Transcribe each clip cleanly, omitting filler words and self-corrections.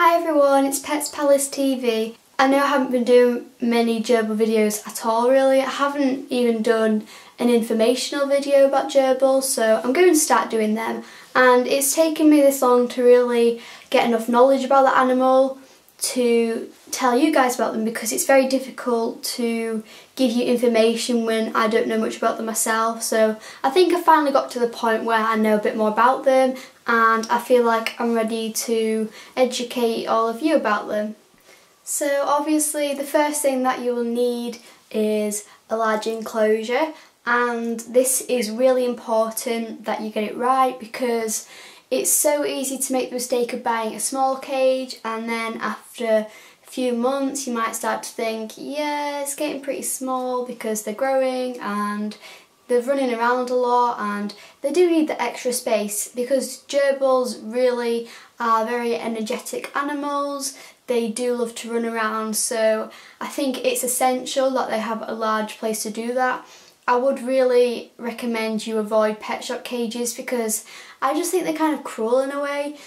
Hi everyone, it's Pets Palace TV. I know I haven't been doing many gerbil videos at all really. I haven't even done an informational video about gerbils, so I'm going to start doing them. And it's taken me this long to really get enough knowledge about the animal to tell you guys about them, because it's very difficult to give you information when I don't know much about them myself. So I think I finally got to the point where I know a bit more about them, and I feel like I'm ready to educate all of you about them. So obviously the first thing that you will need is a large enclosure, and this is really important that you get it right, because it's so easy to make the mistake of buying a small cage, and then after a few months you might start to think, yeah, it's getting pretty small because they're growing and they're running around a lot, and they do need the extra space because gerbils really are very energetic animals. They do love to run around, so I think it's essential that they have a large place to do that. I would really recommend you avoid pet shop cages because I just think they're kind of cruel in a way.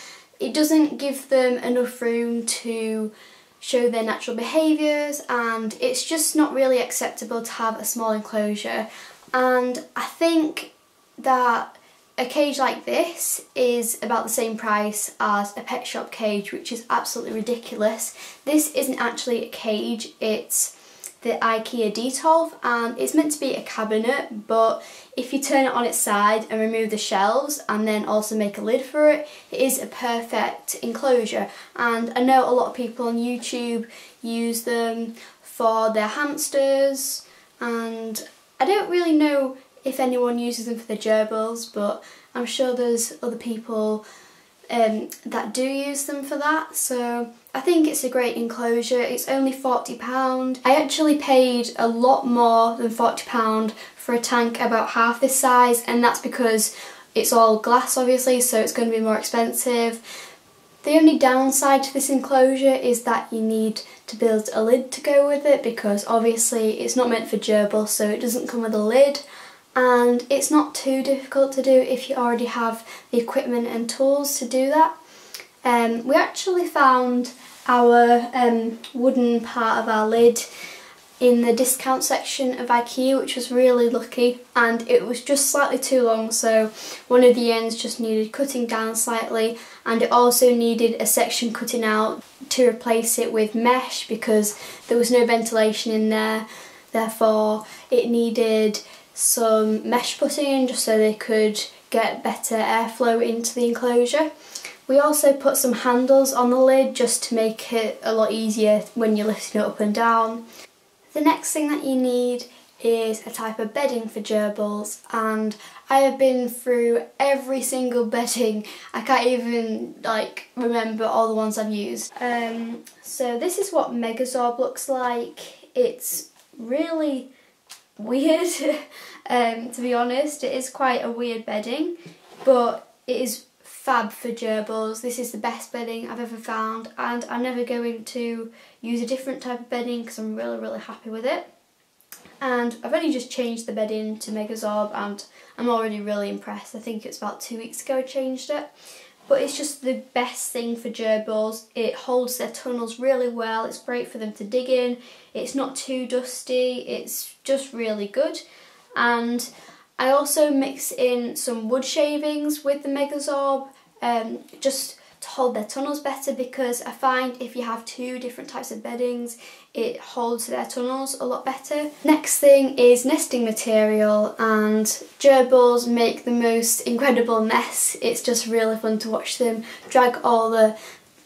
It doesn't give them enough room to show their natural behaviours, and it's just not really acceptable to have a small enclosure. And I think that a cage like this is about the same price as a pet shop cage, which is absolutely ridiculous. This isn't actually a cage, it's the IKEA Detolf, and it's meant to be a cabinet, but if you turn it on its side and remove the shelves and then also make a lid for it, it is a perfect enclosure. And I know a lot of people on YouTube use them for their hamsters, and I don't really know if anyone uses them for the gerbils, but I'm sure there's other people that do use them for that. So I think it's a great enclosure. It's only £40. I actually paid a lot more than £40 for a tank about half this size, and that's because it's all glass obviously, so it's going to be more expensive. The only downside to this enclosure is that you need to build a lid to go with it, because obviously it's not meant for gerbils, so it doesn't come with a lid. And it's not too difficult to do if you already have the equipment and tools to do that. We actually found our wooden part of our lid in the discount section of IKEA, which was really lucky, and it was just slightly too long, so one of the ends just needed cutting down slightly, and it also needed a section cutting out to replace it with mesh because there was no ventilation in there. Therefore it needed some mesh putting in just so they could get better airflow into the enclosure. We also put some handles on the lid just to make it a lot easier when you're lifting it up and down. The next thing that you need is a type of bedding for gerbils, and I have been through every single bedding. I can't even remember all the ones I've used. So this is what Megazorb looks like. It's really weird, to be honest. It is quite a weird bedding, but it is fab for gerbils. This is the best bedding I've ever found, and I'm never going to use a different type of bedding because I'm really happy with it. And I've only just changed the bedding to Megazorb and I'm already really impressed. I think it's about 2 weeks ago I changed it. But it's just the best thing for gerbils. It holds their tunnels really well, it's great for them to dig in, it's not too dusty, it's just really good. And I also mix in some wood shavings with the Megazorb just to hold their tunnels better, because I find if you have two different types of beddings it holds their tunnels a lot better. Next thing is nesting material, and gerbils make the most incredible nests. It's just really fun to watch them drag all the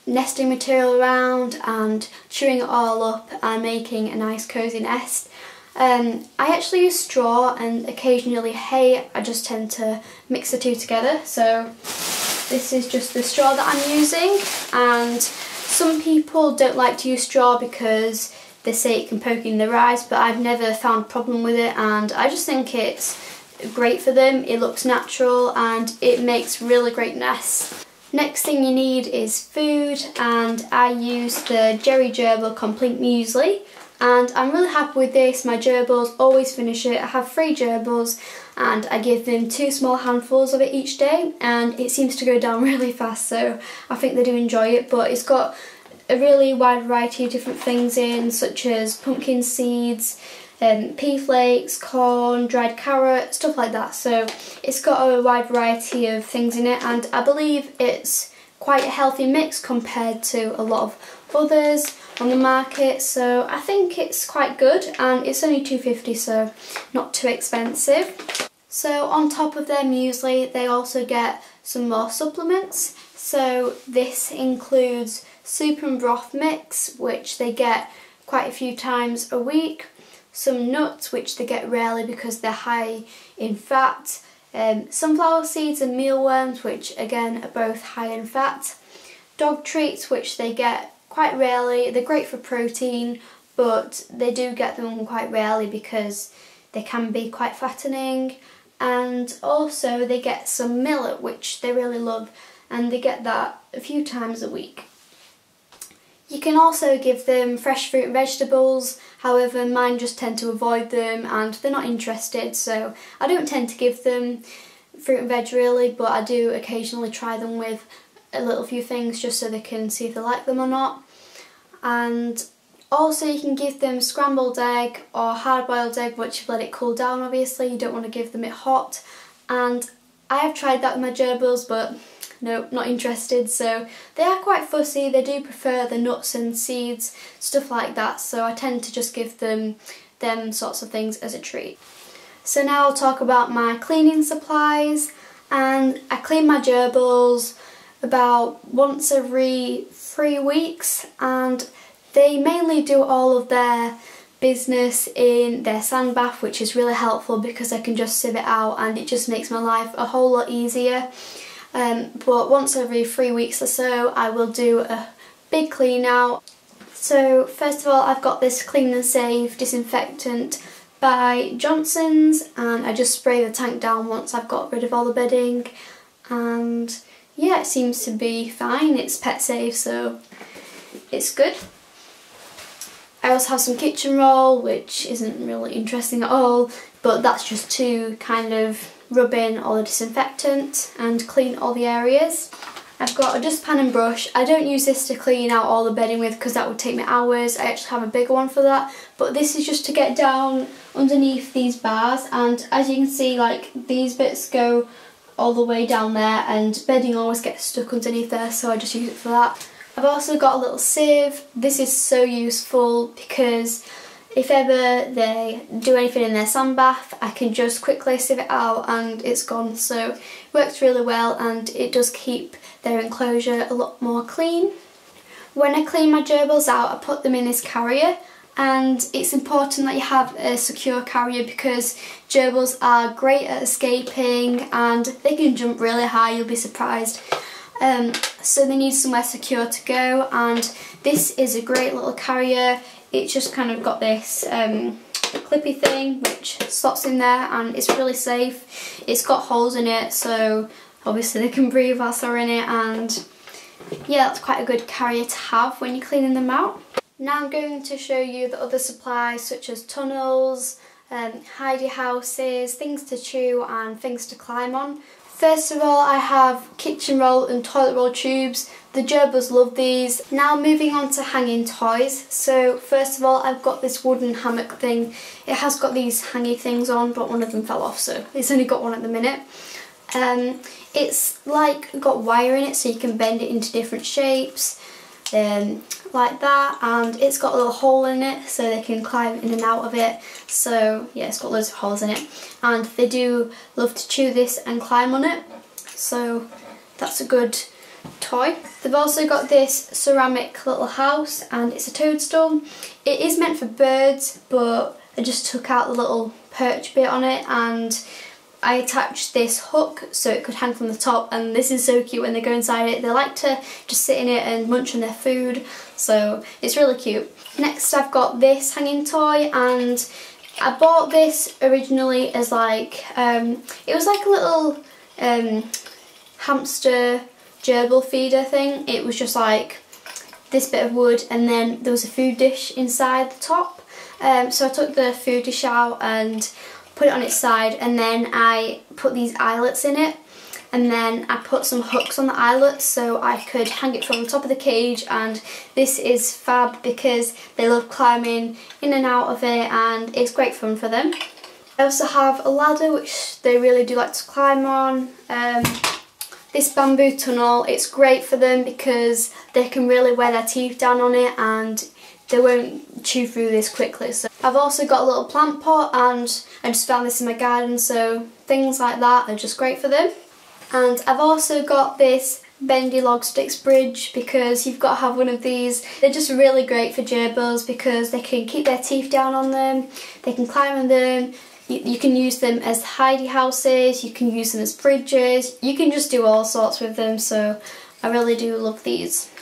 nesting material around and chewing it all up and making a nice cosy nest. I actually use straw and occasionally hay. I just tend to mix the two together. So this is just the straw that I'm using, and some people don't like to use straw because they say it can poke in their eyes, but I've never found a problem with it, and I just think it's great for them. It looks natural and it makes really great nests. Next thing you need is food, and I use the Gerbil Complete Muesli, and I'm really happy with this. My gerbils always finish it. I have 3 gerbils and I give them 2 small handfuls of it each day, and it seems to go down really fast, so I think they do enjoy it. But it's got a really wide variety of different things in, such as pumpkin seeds, pea flakes, corn, dried carrot, stuff like that. So it's got a wide variety of things in it, and I believe it's quite a healthy mix compared to a lot of others on the market, so I think it's quite good, and it's only £2.50, so not too expensive. So on top of their muesli they also get some more supplements. So this includes soup and broth mix, which they get quite a few times a week, some nuts, which they get rarely because they're high in fat, sunflower seeds and mealworms, which again are both high in fat, dog treats, which they get quite rarely. They're great for protein, but they do get them quite rarely because they can be quite fattening. And also they get some millet, which they really love, and they get that a few times a week. You can also give them fresh fruit and vegetables, however mine just tend to avoid them and they're not interested, so I don't tend to give them fruit and veg really, but I do occasionally try them with a little few things just so they can see if they like them or not. And also you can give them scrambled egg or hard-boiled egg once you've let it cool down. Obviously you don't want to give them it hot, and I have tried that with my gerbils, but no, not interested. So they are quite fussy, they do prefer the nuts and seeds, stuff like that, so I tend to just give them sorts of things as a treat. So now I'll talk about my cleaning supplies, and I clean my gerbils about once every 3 weeks, and they mainly do all of their business in their sand bath, which is really helpful because I can just sieve it out and it just makes my life a whole lot easier. But once every 3 weeks or so I will do a big clean out. So first of all I've got this Clean and Save disinfectant by Johnson's, and I just spray the tank down once I've got rid of all the bedding, and yeah, it seems to be fine. It's pet safe, so it's good. I also have some kitchen roll, which isn't really interesting at all, but that's just to kind of rub in all the disinfectant and clean all the areas. I've got a dustpan and brush. I don't use this to clean out all the bedding with because that would take me hours. I actually have a bigger one for that, but this is just to get down underneath these bars, and as you can see, like, these bits go all the way down there and bedding always gets stuck underneath there, so I just use it for that. I've also got a little sieve. This is so useful because if ever they do anything in their sand bath, I can just quickly sieve it out and it's gone. So it works really well, and it does keep their enclosure a lot more clean. When I clean my gerbils out, I put them in this carrier, and it's important that you have a secure carrier because gerbils are great at escaping and they can jump really high, you'll be surprised. So they need somewhere secure to go, and this is a great little carrier. It's just kind of got this clippy thing which slots in there, and it's really safe. It's got holes in it, so obviously they can breathe whilst they're in it, and yeah, that's quite a good carrier to have when you're cleaning them out. Now I'm going to show you the other supplies such as tunnels, hidey houses, things to chew and things to climb on. First of all, I have kitchen roll and toilet roll tubes. The gerbils love these. Now moving on to hanging toys. So first of all, I've got this wooden hammock thing. It has got these hangy things on, but one of them fell off, so it's only got one at the minute. It's like got wire in it, so you can bend it into different shapes, like that, and it's got a little hole in it so they can climb in and out of it. So yeah, it's got loads of holes in it, and they do love to chew this and climb on it, so that's a good toy. They've also got this ceramic little house, and it's a toadstool. It is meant for birds, but I just took out the little perch bit on it, and I attached this hook so it could hang from the top, and this is so cute when they go inside it. They like to just sit in it and munch on their food, so it's really cute. Next I've got this hanging toy, and I bought this originally as like, it was like a little hamster gerbil feeder thing. It was just like this bit of wood, and then there was a food dish inside the top. So I took the food dish out and put it on its side, and then I put these eyelets in it. and then I put some hooks on the eyelets so I could hang it from the top of the cage, and this is fab because they love climbing in and out of it and it's great fun for them. I also have a ladder which they really do like to climb on. This bamboo tunnel, it's great for them because they can really wear their teeth down on it and they won't chew through this quickly. So I've also got a little plant pot, and I just found this in my garden, so things like that are just great for them. And I've also got this bendy log sticks bridge because you've got to have one of these. They're just really great for gerbils because they can keep their teeth down on them, they can climb on them. You can use them as hidey houses, you can use them as bridges, you can just do all sorts with them, so I really do love these.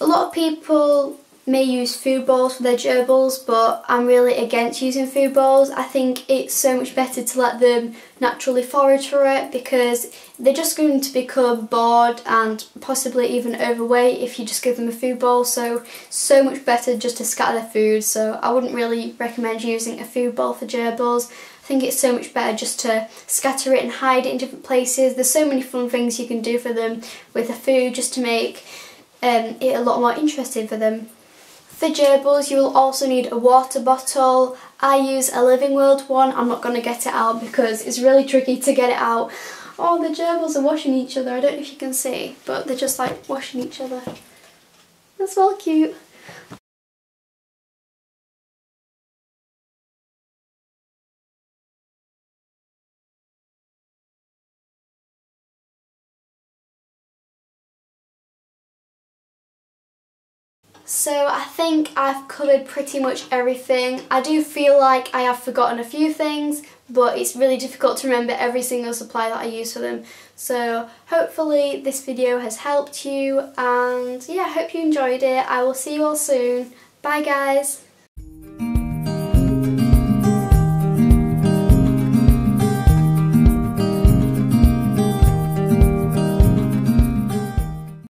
A lot of people may use food bowls for their gerbils, but I'm really against using food bowls. I think it's so much better to let them naturally forage for it because they're just going to become bored and possibly even overweight if you just give them a food bowl, so much better just to scatter their food. So I wouldn't really recommend using a food bowl for gerbils. I think it's so much better just to scatter it and hide it in different places. There's so many fun things you can do for them with the food just to make it a lot more interesting for them. For gerbils you will also need a water bottle. I use a Living World one. I'm not going to get it out because it's really tricky to get it out. Oh, the gerbils are washing each other. I don't know if you can see, but they're just like washing each other. That's all cute. So I think I've covered pretty much everything. I do feel like I have forgotten a few things, but it's really difficult to remember every single supply that I use for them. So hopefully this video has helped you, and yeah, I hope you enjoyed it. I will see you all soon. Bye guys!